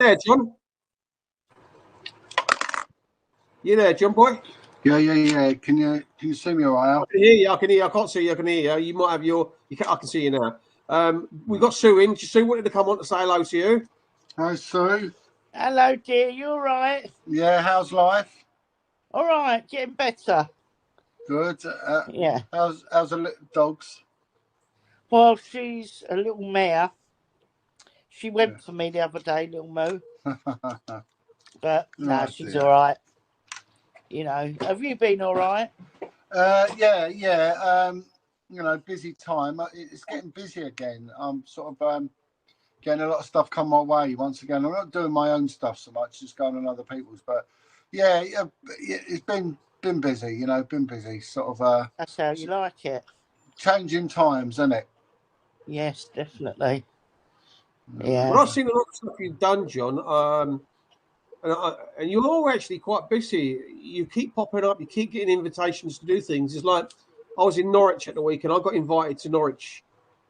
there, John? You there, John boy? Yeah. Can you see me all right? I can hear you. I can hear you. I can't see you. I can hear you. You might have your. I can see you now. We got Sue in. Sue wanted to come on to say hello to you. Hi, Sue. Hello, dear. You all right? Yeah, how's life? All right, getting better. Good. Yeah. How's the little dogs? Well, she's a little mare. She went for me the other day, little Moo. But no, she's all right. You know, have you been all right? Yeah. Busy time. It's getting busy again. I'm sort of getting a lot of stuff come my way once again. I'm not doing my own stuff so much, just going on other people's. But yeah, it's been busy. Been busy. Sort of. That's how you like it. Changing times, isn't it? Yes, definitely. Yeah. Well, I've seen a lot of stuff you've done, John. And you're all actually quite busy. You keep popping up. You keep getting invitations to do things. It's like I was in Norwich at the weekend. I got invited to Norwich,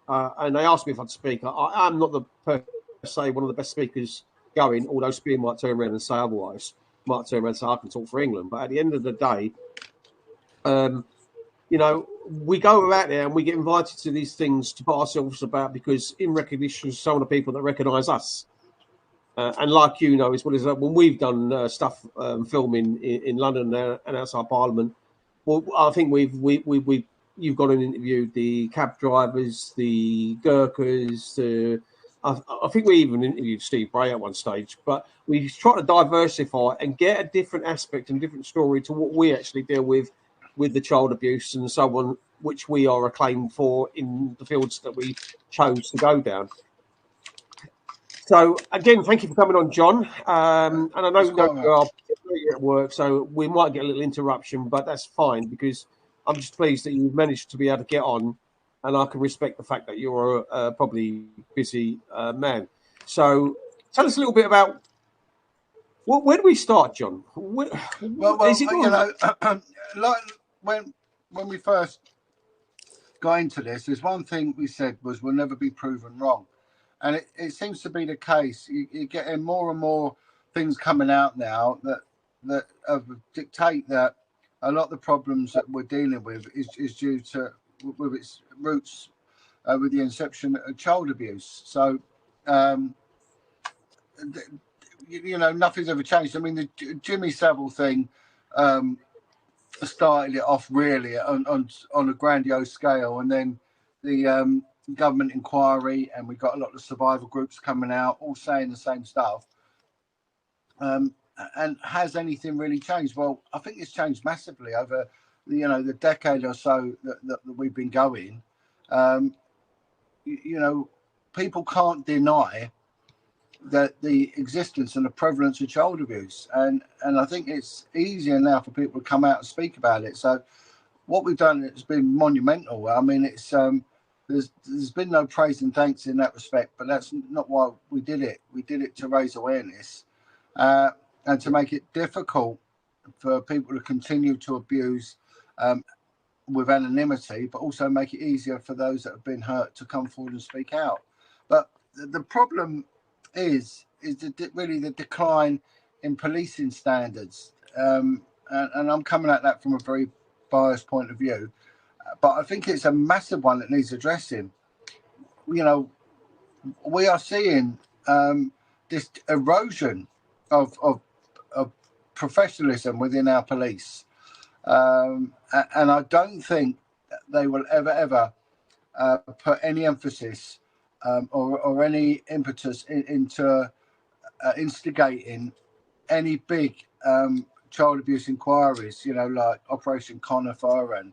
and they asked me if I'd speak. I'm not the per se one of the best speakers going, although Spear might turn around and say otherwise. Might turn around and say I can talk for England. But at the end of the day, we go out there and we get invited to these things to put ourselves about because in recognition of some of the people that recognise us. And like as well as when we've done stuff filming in London and outside Parliament, well, I think you've gone and interviewed the cab drivers, the Gurkhas. I think we even interviewed Steve Bray at one stage. But we try to diversify and get a different aspect and different story to what we actually deal with the child abuse and so on, which we are acclaimed for in the fields that we chose to go down. So again, thank you for coming on, John. And I know you're at work, so we might get a little interruption, but that's fine because I'm just pleased that you've managed to be able to get on, and I can respect the fact that you're a probably busy man. So tell us a little bit about where do we start, John? Like when we first got into this, there's one thing we said was we'll never be proven wrong. And it seems to be the case. You're getting more and more things coming out now that dictate that a lot of the problems that we're dealing with is due to with its roots with the inception of child abuse. So, nothing's ever changed. I mean, the Jimmy Savile thing started it off really on a grandiose scale, and then the government inquiry, and we got a lot of survivor groups coming out all saying the same stuff. And has anything really changed? Well, I think it's changed massively over the decade or so that we've been going. People can't deny that the existence and the prevalence of child abuse, and I think it's easier now for people to come out and speak about it. So what we've done has been monumental. I mean, it's there's been no praise and thanks in that respect, but that's not why we did it. We did it to raise awareness and to make it difficult for people to continue to abuse with anonymity, but also make it easier for those that have been hurt to come forward and speak out. But the problem is really the decline in policing standards, and I'm coming at that from a very biased point of view. But I think it's a massive one that needs addressing. We are seeing this erosion of professionalism within our police, and I don't think they will ever put any emphasis or any impetus into instigating any big child abuse inquiries. Like Operation Conifer and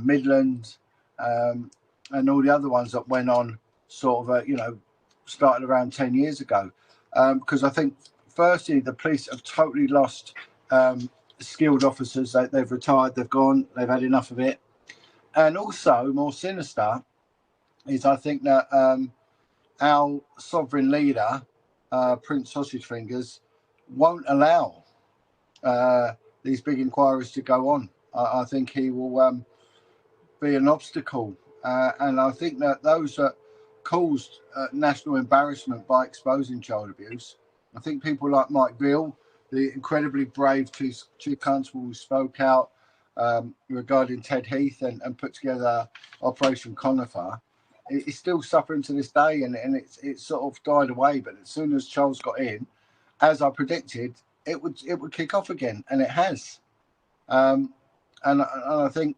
Midland, and all the other ones that went on sort of, started around 10 years ago. Because I think, firstly, the police have totally lost skilled officers. They've retired, they've gone, they've had enough of it. And also, more sinister, is I think that our sovereign leader, Prince Sausage Fingers, won't allow these big inquiries to go on. I think he will be an obstacle, and I think that those that caused national embarrassment by exposing child abuse I think people like Mike Veal, the incredibly brave chief constable who spoke out regarding Ted Heath and put together Operation Conifer, it's still suffering to this day, and it's sort of died away. But as soon as Charles got in, as I predicted, it would kick off again, and it has. And I think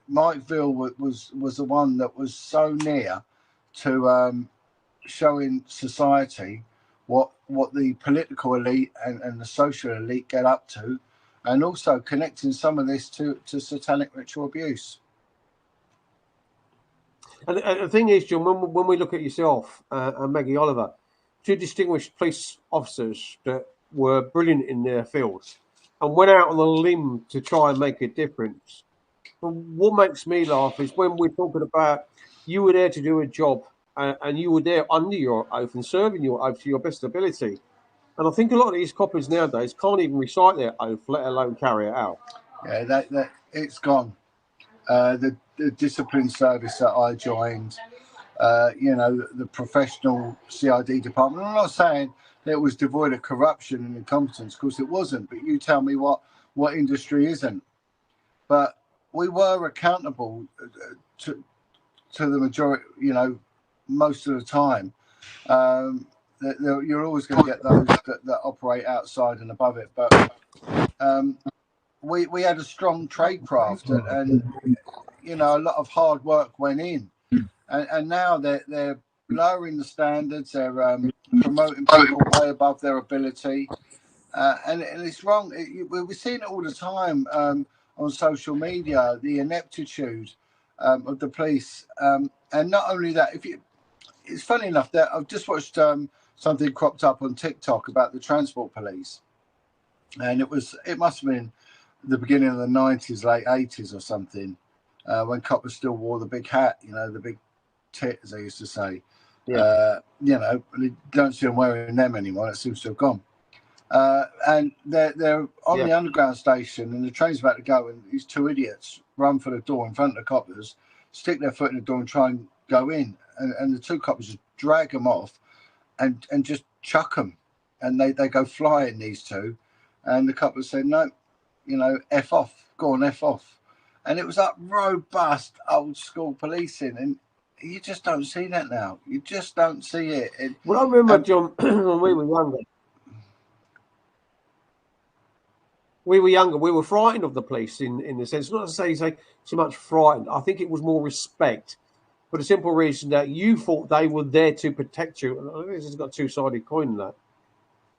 Mike Veal was the one that was so near to showing society what the political elite and the social elite get up to, and also connecting some of this to satanic ritual abuse. And the thing is, John, when we look at yourself and Maggie Oliver, two distinguished police officers that were brilliant in their fields and went out on a limb to try and make a difference. But what makes me laugh is when we're talking about you were there to do a job and you were there under your oath and serving your oath to your best ability. And I think a lot of these coppers nowadays can't even recite their oath, let alone carry it out. Yeah, that it's gone. The discipline service that I joined, the professional CID department. I'm not saying that it was devoid of corruption and incompetence, because it wasn't. But you tell me what industry isn't. But we were accountable to the majority, most of the time. You're always going to get those that operate outside and above it. But we had a strong tradecraft, and a lot of hard work went in, and now they're lowering the standards. They're promoting people way above their ability, and it's wrong. We're seeing it all the time on social media, the ineptitude of the police, and not only that. It's funny enough that I've just watched something cropped up on TikTok about the transport police, and it must have been the beginning of the 90s, late 80s or something, when coppers still wore the big hat, the big tit, as they used to say. Yeah. You don't see them wearing them anymore. It seems to have gone. And they're on the underground station, and the train's about to go, and these two idiots run for the door in front of the coppers, stick their foot in the door and try and go in. And the two coppers just drag them off and just chuck them. And they go flying, these two. And the coppers said, no, F off, go on, F off. And it was that robust old school policing, and you just don't see that now. You just don't see it. Well, I remember, John, when we were younger. We were frightened of the police in the sense, not to say so much frightened. I think it was more respect, for the simple reason that you thought they were there to protect you. And I think this has got a two-sided coin in that.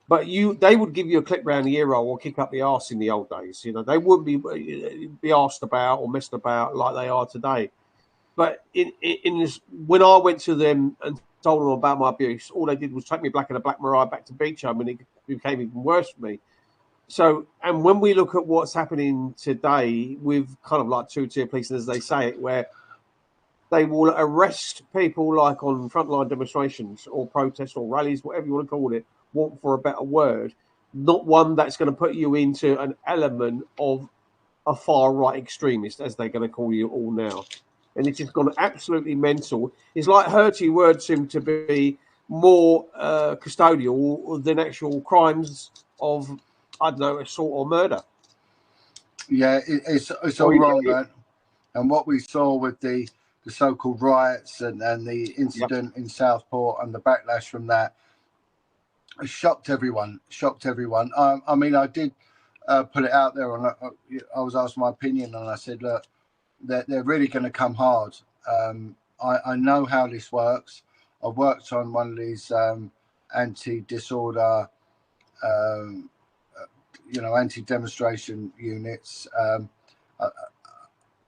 But they would give you a clip round the ear roll or kick up the arse in the old days. They wouldn't be asked about or messed about like they are today. But in this, when I went to them and told them about my abuse, all they did was take me black in a Black Mariah back to Beach Home, and it became even worse for me. So, and when we look at what's happening today with kind of like two-tier policing, as they say it, where they will arrest people like on frontline demonstrations or protests or rallies, whatever you want to call it, want for a better word, not one that's going to put you into an element of a far-right extremist, as they're going to call you all now. And it's just gone absolutely mental. It's like Hurty words seem to be more custodial than actual crimes of, I don't know, assault or murder. Yeah, it's all wrong, man. And what we saw with the so-called riots and the incident in Southport and the backlash from that, it shocked everyone. I mean, I did put it out there, and I was asked my opinion, and I said, look, they're really going to come hard. I know how this works. I've worked on one of these anti-disorder, anti-demonstration units.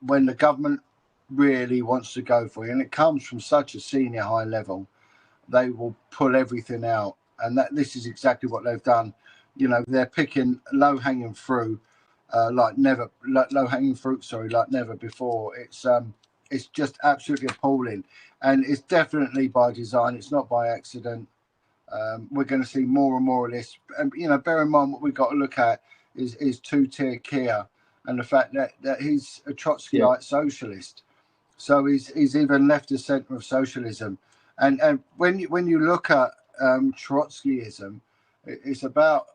When the government really wants to go for you, and it comes from such a senior high level, they will pull everything out. And this is exactly what they've done. They're picking low-hanging fruit, like never before. It's just absolutely appalling, and it's definitely by design. It's not by accident. We're going to see more and more of this. And bear in mind what we've got to look at is two-tier Kia, and the fact that he's a Trotskyite socialist. So he's even left the centre of socialism. And when you look at Trotskyism, It's about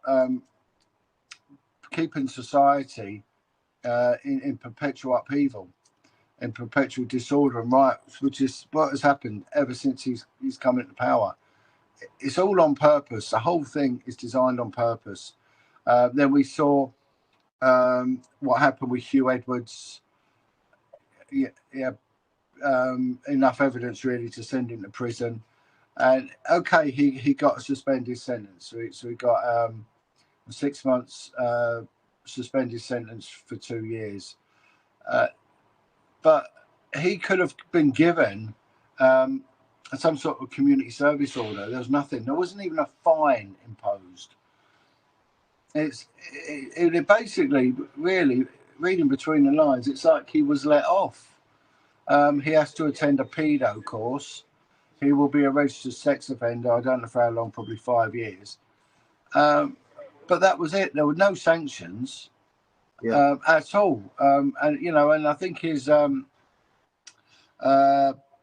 keeping society in perpetual upheaval, in perpetual disorder and riots, which is what has happened ever since he's come into power. It's all on purpose. The whole thing is designed on purpose. Then we saw what happened with Hugh Edwards. Enough evidence really to send him to prison. And okay, he got a suspended sentence. So he got a 6 months suspended sentence for 2 years. But he could have been given some sort of community service order. There was nothing. There wasn't even a fine imposed. It basically, really, reading between the lines, it's like he was let off. He has to attend a pedo course. He will be a registered sex offender. I don't know for how long, probably 5 years. But that was it. There were no sanctions at all. And I think his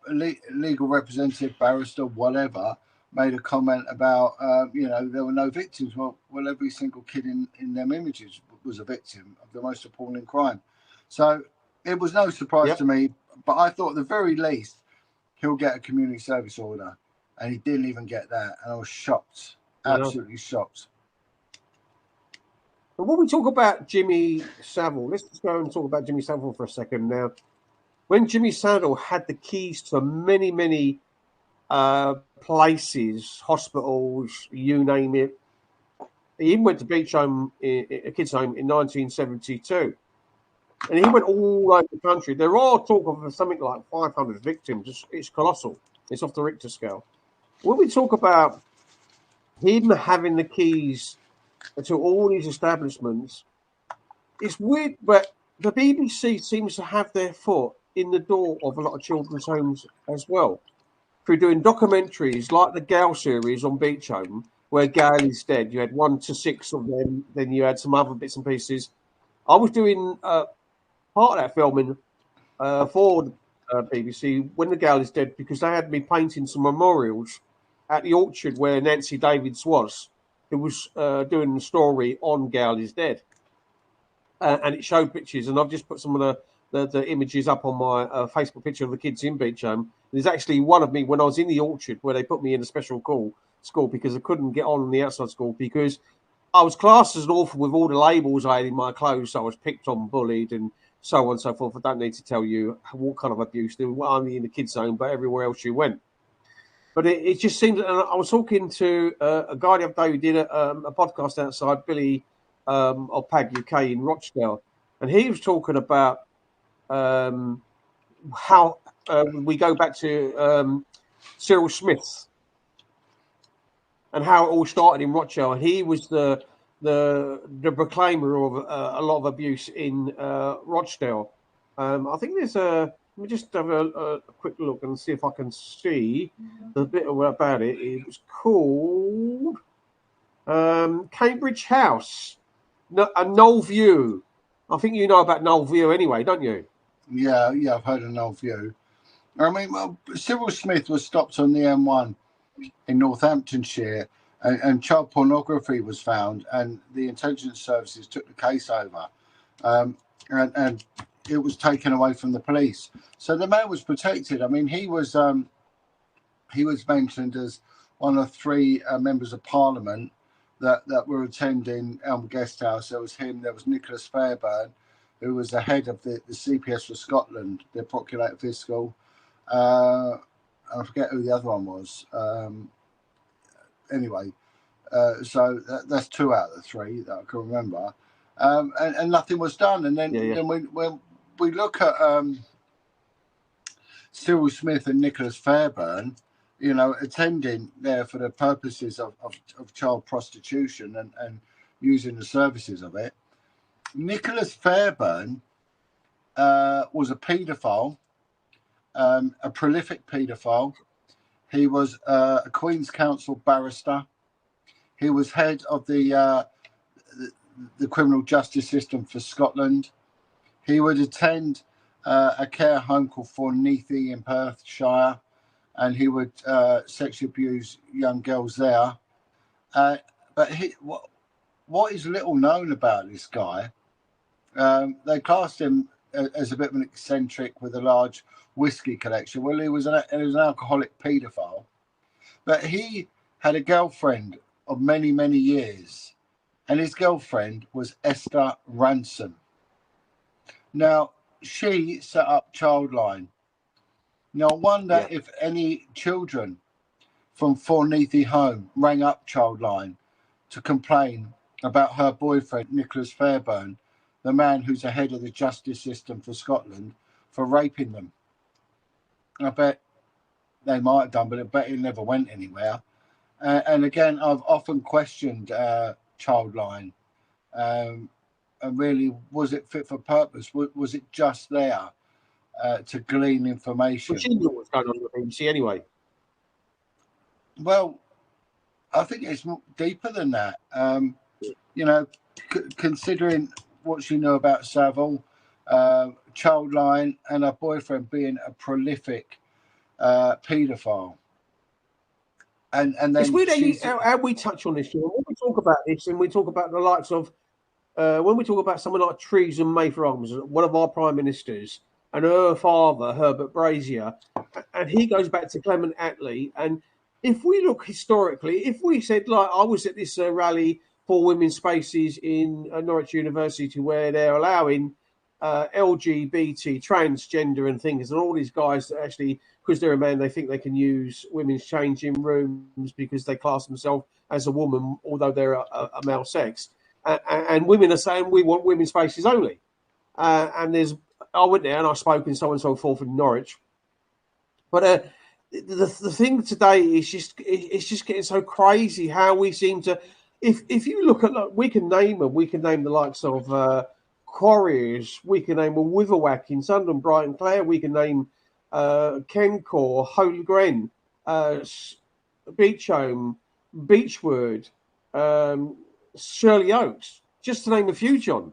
legal representative, barrister, whatever, made a comment about, there were no victims. Well, every single kid in them images was a victim of the most appalling crime. So it was no surprise to me, but I thought at the very least he'll get a community service order, and he didn't even get that. And I was shocked, absolutely shocked. But when we talk about Jimmy Savile, let's just go and talk about Jimmy Savile for a second. Now, when Jimmy Savile had the keys to many, many places, hospitals, you name it, he even went to Beach Home, a kids' home, in 1972. And he went all over the country. There are talk of something like 500 victims. It's colossal. It's off the Richter scale. When we talk about him having the keys to all these establishments, it's weird, but the BBC seems to have their foot in the door of a lot of children's homes as well. Through doing documentaries like the Gal series on Beach Home, where Gal is dead. You had 1 to 6 of them. Then you had some other bits and pieces. I was doing part of that filming for BBC when the Gal is dead, because they had me painting some memorials at the orchard where Nancy Davies was, who was doing the story on Gal is dead. And it showed pictures, and I've just put some of the images up on my Facebook picture of the kids in Beach Home. There's actually one of me when I was in the orchard where they put me in a special school because I couldn't get on the outside school because I was classed as an orphan with all the labels I had in my clothes. So I was picked on, bullied, and so on and so forth. I don't need to tell you what kind of abuse there was, only in the kids' home, but everywhere else you went. But it just seemed, and I was talking to a guy the other day who did a podcast outside, Billy of PAG UK in Rochdale, and he was talking about how we go back to Cyril Smith and how it all started in Rochdale. And he was the proclaimer of a lot of abuse in Rochdale. I think there's let me just have a quick look and see if I can see the bit about it. It was called Cambridge House, Knoll View. I think you know about Knoll View anyway, don't you? Yeah, I've heard of Knoll View. I mean, Cyril Smith was stopped on the M1 in Northamptonshire, and child pornography was found, and the intelligence services took the case over, and it was taken away from the police. So the man was protected. I mean, he was mentioned as one of 3 members of Parliament that were attending Elm Guest House. There was him. There was Nicholas Fairbairn, who was the head of the CPS for Scotland, the Procurator Fiscal. I forget who the other one was. Anyway, so that's 2 out of the 3 that I can remember. And nothing was done. And then, then when we look at Cyril Smith and Nicholas Fairbairn, attending there for the purposes of child prostitution and using the services of it. Nicholas Fairbairn was a paedophile, a prolific paedophile. He was a Queen's Counsel barrister. He was head of the criminal justice system for Scotland. He would attend a care home called Forneathi in Perthshire, and he would sexually abuse young girls there. But But what is little known about this guy? They classed him as a bit of an eccentric with a large whiskey collection. Well, he was an alcoholic paedophile, but he had a girlfriend of many, many years, and his girlfriend was Esther Ransom. Now, she set up Childline. Now, I wonder if any children from Thornethy Home rang up Childline to complain about her boyfriend, Nicholas Fairbairn, the man who's the head of the justice system for Scotland, for raping them. I bet they might have done, but I bet it never went anywhere. And again, I've often questioned Childline. And really, was it fit for purpose? Was it just there to glean information? Well, she knew what was going on in the BBC anyway. Well, I think it's deeper than that. You know, considering what she knew about Savile, Childline, and her boyfriend being a prolific paedophile. And then it's weird how we touch on this. When we talk about this, and we talk about the likes of when we talk about someone like Theresa May, for example, one of our prime ministers, and her father, Herbert Brazier, and he goes back to Clement Attlee. And if we look historically, if we said, like, I was at this rally for women's spaces in Norwich University where they're allowing LGBT, transgender and things, and all these guys that actually, because they're a man, they think they can use women's changing rooms because they class themselves as a woman, although they're a male sex. And women are saying we want women's spaces only. And I went there and I spoke and so on and so forth in Norwich. But the thing today is just getting so crazy how we seem to. If you look at, we can name them. We can name the likes of Quarries. We can name a Witherwack in Sunderland, Brighton, Clare. We can name Kencor, Holy Gren, Beechholm, Beechwood, Shirley Oaks, just to name a few, John.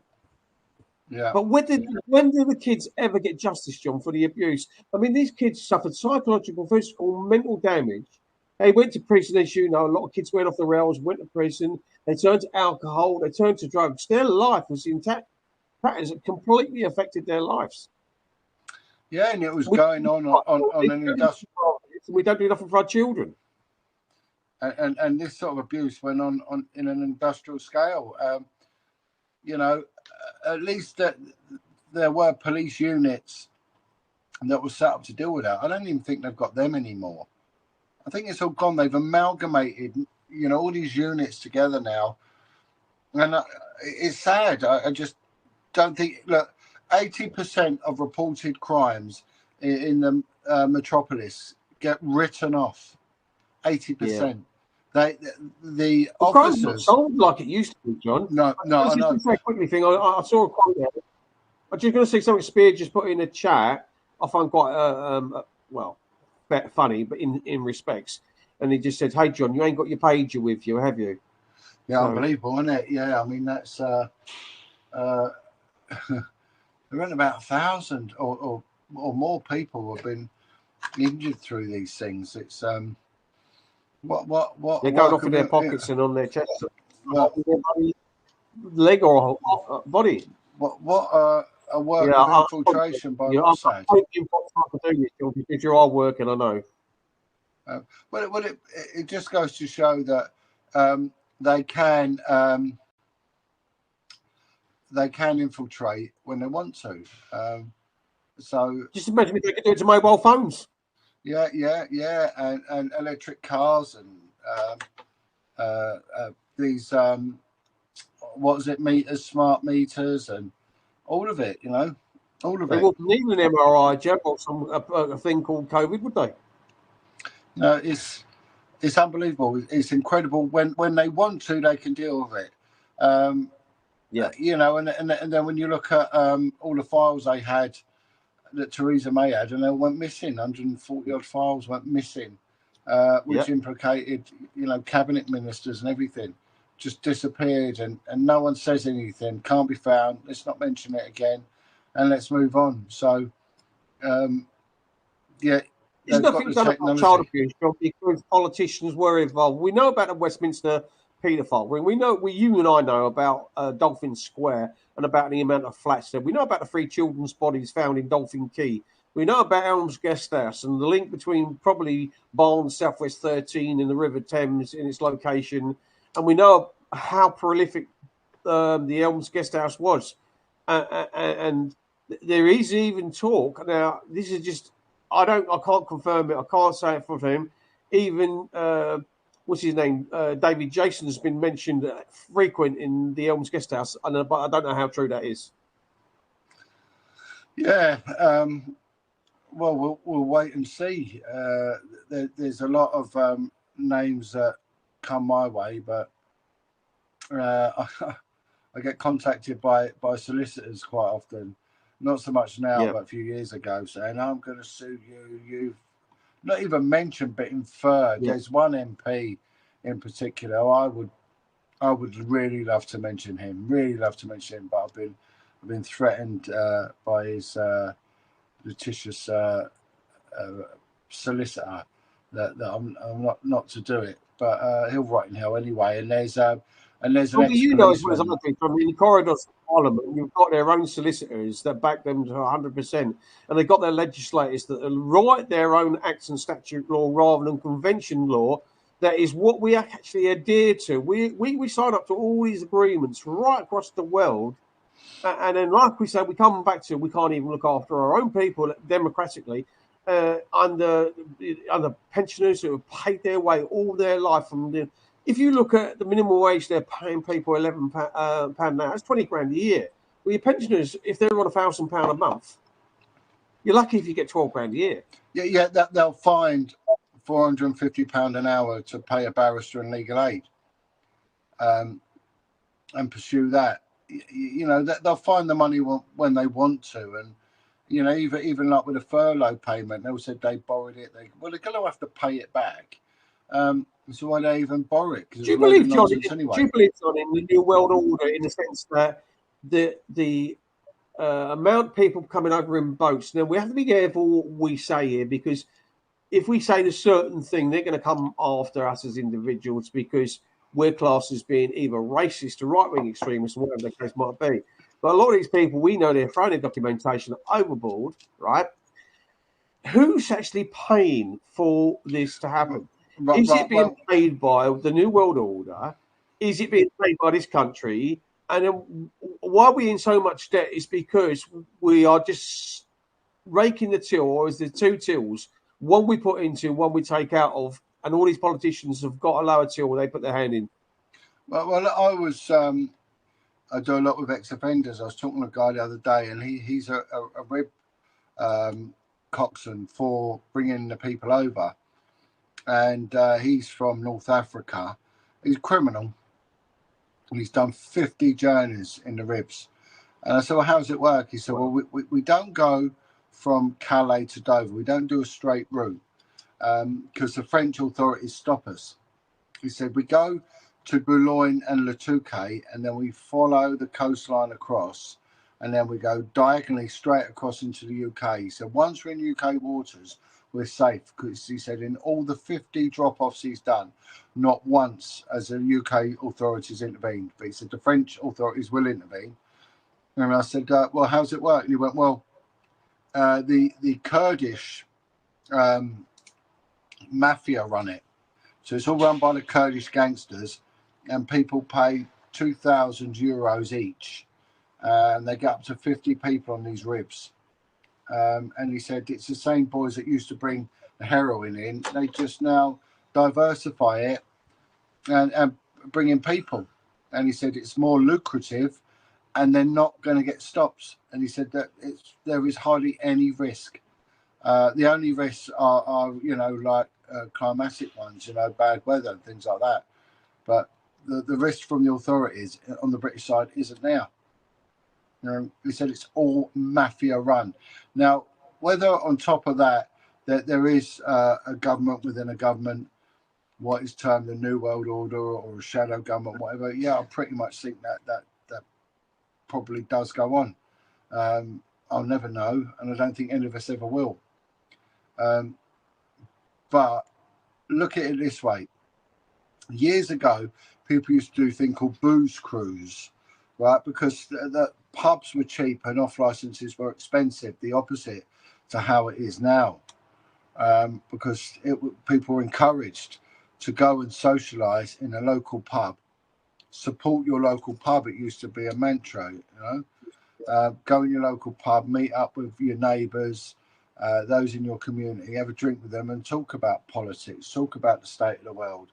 Yeah. But when did the kids ever get justice, John, for the abuse? I mean, these kids suffered psychological, physical, mental damage. They went to prison, as you know. A lot of kids went off the rails, went to prison. They turned to alcohol. They turned to drugs. Their life was intact. Patterns that completely affected their lives. Yeah, and it was going on an industrial. We don't do nothing for our children. And this sort of abuse went on in an industrial scale. You know, at least that there were police units that were set up to deal with that. I don't even think they've got them anymore. I think it's all gone. They've amalgamated, you know, all these units together now. And it's sad. I just don't think, look, 80% of reported crimes in the metropolis get written off. 80%. Yeah. The officers sound like it used to be, John. No, I know. Just a quickly thing. I saw a quote there. I'm just going to say something Spear just put in the chat. I find quite funny, but in respects. And he just said, "Hey, John, you ain't got your pager with you, have you?" Yeah, so, unbelievable, isn't it? Yeah, I mean that's around about 1,000 or more people have been injured through these things. It's what they're going off in their pockets and on their chest, leg or body. What a work of infiltration by Mossad. Because you are working, I know. Well, it just goes to show that they can infiltrate when they want to. So just imagine if they could do it to mobile phones. Yeah, and electric cars and these meters, smart meters, and all of it. You know, all of it. They wouldn't need an MRI, Jeff, or a thing called COVID, would they? No, it's unbelievable. It's incredible. When they want to, they can deal with it. You know, and then when you look at all the files they had that Theresa May had, and they went missing. 140 odd files went missing, which implicated, you know, cabinet ministers and everything. Just disappeared, and no one says anything. Can't be found. Let's not mention it again, and let's move on. So, There's nothing done about child abuse because politicians were involved. We know about the Westminster paedophile. You and I know about Dolphin Square and about the amount of flats there. We know about the 3 children's bodies found in Dolphin Key. We know about Elm's Guest House and the link between probably Barnes Southwest 13 and the River Thames in its location. And we know how prolific the Elms Guest House was. And there is even talk. Now, this is just, I can't confirm it. I can't say it for him. Even, what's his name? David Jason's been mentioned frequent in the Elms Guest House. But I don't know how true that is. Yeah. Well, we'll wait and see. There's a lot of names that come my way, but I get contacted by solicitors quite often. Not so much now, but a few years ago, saying, "I'm going to sue you." You've not even mentioned, but inferred. Yeah. There's one MP in particular. I would really love to mention him. Really love to mention him, but I've been threatened by his litigious solicitor that I'm not to do it. But he'll rot in hell anyway. And there's an you know as well as I do, from the corridors of Parliament, you've got their own solicitors that back them to 100%, and they've got their legislators that write their own acts and statute law rather than convention law. That is what we actually adhere to. We sign up to all these agreements right across the world, and then, like we said, we come back to we can't even look after our own people democratically. Under pensioners who have paid their way all their life from the. If you look at the minimum wage they're paying people £11 now, that's 20 grand a year. Well, your pensioners, if they're on £1,000 a month, you're lucky if you get 12 grand a year. Yeah, they'll find £450 an hour to pay a barrister and legal aid, and pursue that. You know, they'll find the money when they want to, and you know, even like with a furlough payment, they all said they borrowed it. They're going to have to pay it back. So why they even borrow it? Do you believe, John? Anyway. Do you believe, John, in the New World Order, in the sense that the amount of people coming over in boats? Now we have to be careful what we say here, because if we say a certain thing, they're going to come after us as individuals because we're classed as being either racist or right-wing extremists, or whatever the case might be. But a lot of these people, we know they're throwing their documentation overboard, right? Who's actually paying for this to happen? Is it being paid by the New World Order? Is it being paid by this country? And then why we're in so much debt is because we are just raking the till, or is there 2 tills? One we put into, one we take out of, and all these politicians have got a lower till where they put their hand in. Well, I do a lot with ex-offenders. I was talking to a guy the other day, and he's a rib coxswain for bringing the people over. And he's from North Africa. He's a criminal. He's done 50 journeys in the ribs. And I said, well, how does it work? He said, well, we don't go from Calais to Dover. We don't do a straight route because the French authorities stop us. He said, we go to Boulogne and Le Touquet, and then we follow the coastline across, and then we go diagonally straight across into the UK. He said, once we're in UK waters, we're safe, because he said in all the 50 drop-offs he's done, not once has the UK authorities intervened. But he said the French authorities will intervene. And I said, well, how's it work? And he went, well, the Kurdish mafia run it. So it's all run by the Kurdish gangsters, and people pay €2,000 each. And they get up to 50 people on these ribs. And he said it's the same boys that used to bring the heroin in. They just now diversify it and bring in people. And he said it's more lucrative, and they're not going to get stops. And he said that there is hardly any risk. The only risks are like climatic ones, bad weather and things like that. But the risk from the authorities on the British side isn't there. He said it's all mafia run. Now, whether on top of that there is a government within a government, what is termed the New World Order or a shadow government, whatever, I pretty much think that probably does go on. I'll never know, and I don't think any of us ever will. But look at it this way. Years ago, people used to do a thing called booze cruise, right? Because the pubs were cheap and off licenses were expensive, the opposite to how it is now. Because people were encouraged to go and socialise in a local pub. Support your local pub. It used to be a mantra, you know. Go in your local pub, meet up with your neighbours, those in your community, have a drink with them and talk about politics, talk about the state of the world,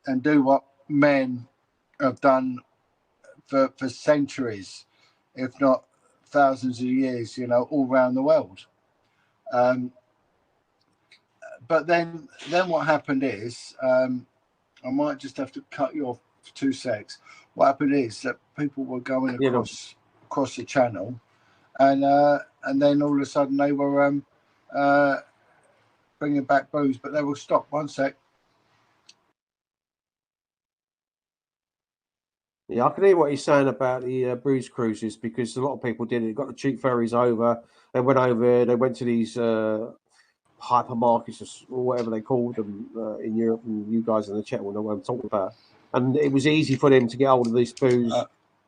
and do what men have done for centuries, if not thousands of years, you know, all around the world. But then what happened is, I might just have to cut you off for 2 secs. What happened is that people were going across the channel, and then all of a sudden they were bringing back booze, but they will stop. 1 sec. Yeah, I can hear what he's saying about the booze cruises, because a lot of people did it. Got the cheap ferries over. They went over. They went to these hypermarkets or whatever they called them in Europe, and you guys in the chat will know what I'm talking about. And it was easy for them to get hold of this booze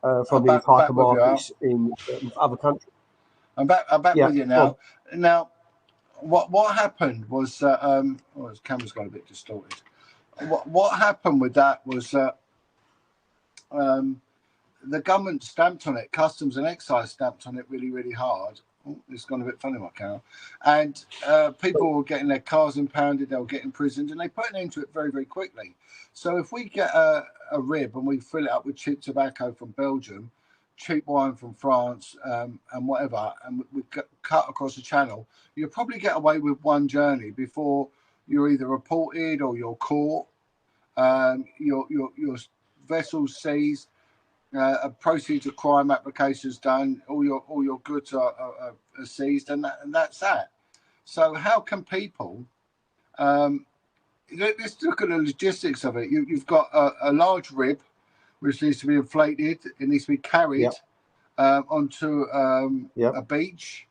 from these hypermarkets in other countries. I'm back with you now. Now, what happened was his camera's got a bit distorted. What happened with that was that the government stamped on it, Customs and Excise stamped on it really, really hard. Oh, it's gone a bit funny, my camera. And people were getting their cars impounded, they were getting imprisoned, and they put an end to it very, very quickly. So if we get a rib and we fill it up with cheap tobacco from Belgium, cheap wine from France, and whatever, and we cut across the channel, you'll probably get away with one journey before you're either reported or you're caught, your vessels seized, proceeds of crime applications done, all your goods are seized, and that's that. So how can people? Let's look at the logistics of it. You've got a large rib, which needs to be inflated. It needs to be carried onto a beach,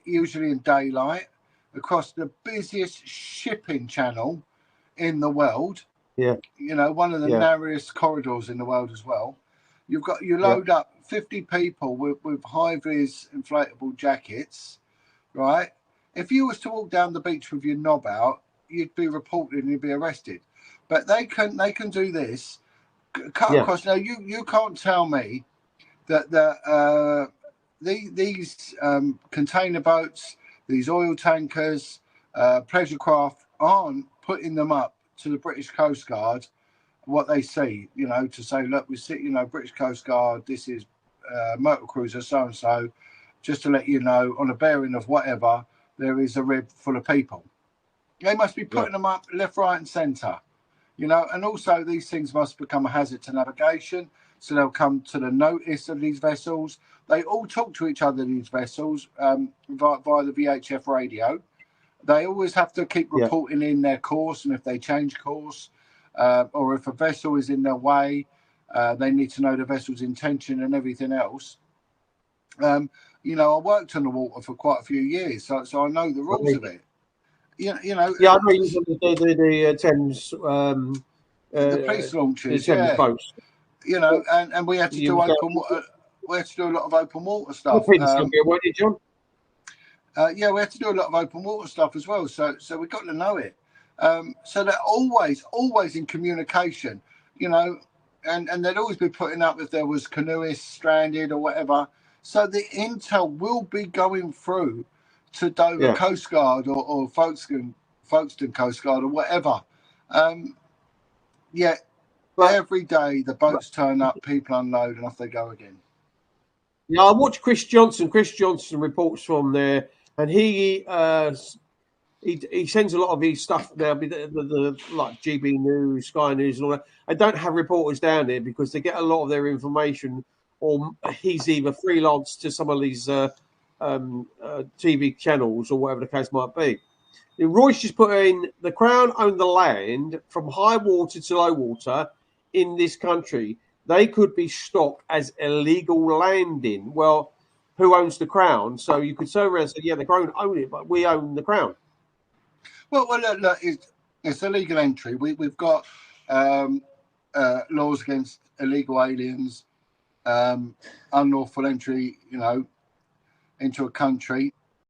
usually in daylight, across the busiest shipping channel in the world. Yeah, you know, one of the narrowest corridors in the world as well. You load up 50 people with high-vis inflatable jackets, right? If you was to walk down the beach with your knob out, you'd be reported and you'd be arrested. But they can do this, cut across. Now you can't tell me that these container boats, these oil tankers, pleasure craft aren't putting them up to the British Coast Guard, what they see, you know, to say, look, we see, you know, British Coast Guard, this is motor cruiser so-and-so, just to let you know, on a bearing of whatever, there is a rib full of people. They must be putting them up left, right and centre, you know, and also these things must become a hazard to navigation, so they'll come to the notice of these vessels. They all talk to each other, these vessels, via the VHF radio. They always have to keep reporting in their course, and if they change course, or if a vessel is in their way, they need to know the vessel's intention and everything else. You know, I worked on the water for quite a few years, so I know the rules of it. You know. Yeah, I know you the Thames. The police launches, the Thames boats. You know, and we had to do open water. We had to do a lot of open water stuff. Weren't you, John? Yeah, we had to do a lot of open water stuff as well. So we got to know it. So they're always in communication, you know, and they'd always be putting up if there was canoeists stranded or whatever. So the intel will be going through to Dover Coast Guard or Folkestone Coast Guard or whatever. Every day the boats turn up, people unload, and off they go again. Yeah, I watch Chris Johnson. Chris Johnson reports from there, and he sends a lot of his stuff now, the like GB News, Sky News, and all that. They don't have reporters down there because they get a lot of their information, or he's either freelance to some of these TV channels or whatever the case might be. Royce just put in, the Crown own the land from high water to low water in this country. They could be stopped as illegal landing. Well, who owns the Crown? So you could turn around and say, yeah, the Crown own it, but we own the Crown. Well, look, it's illegal entry. We've got a laws against illegal aliens, unlawful entry, into a country.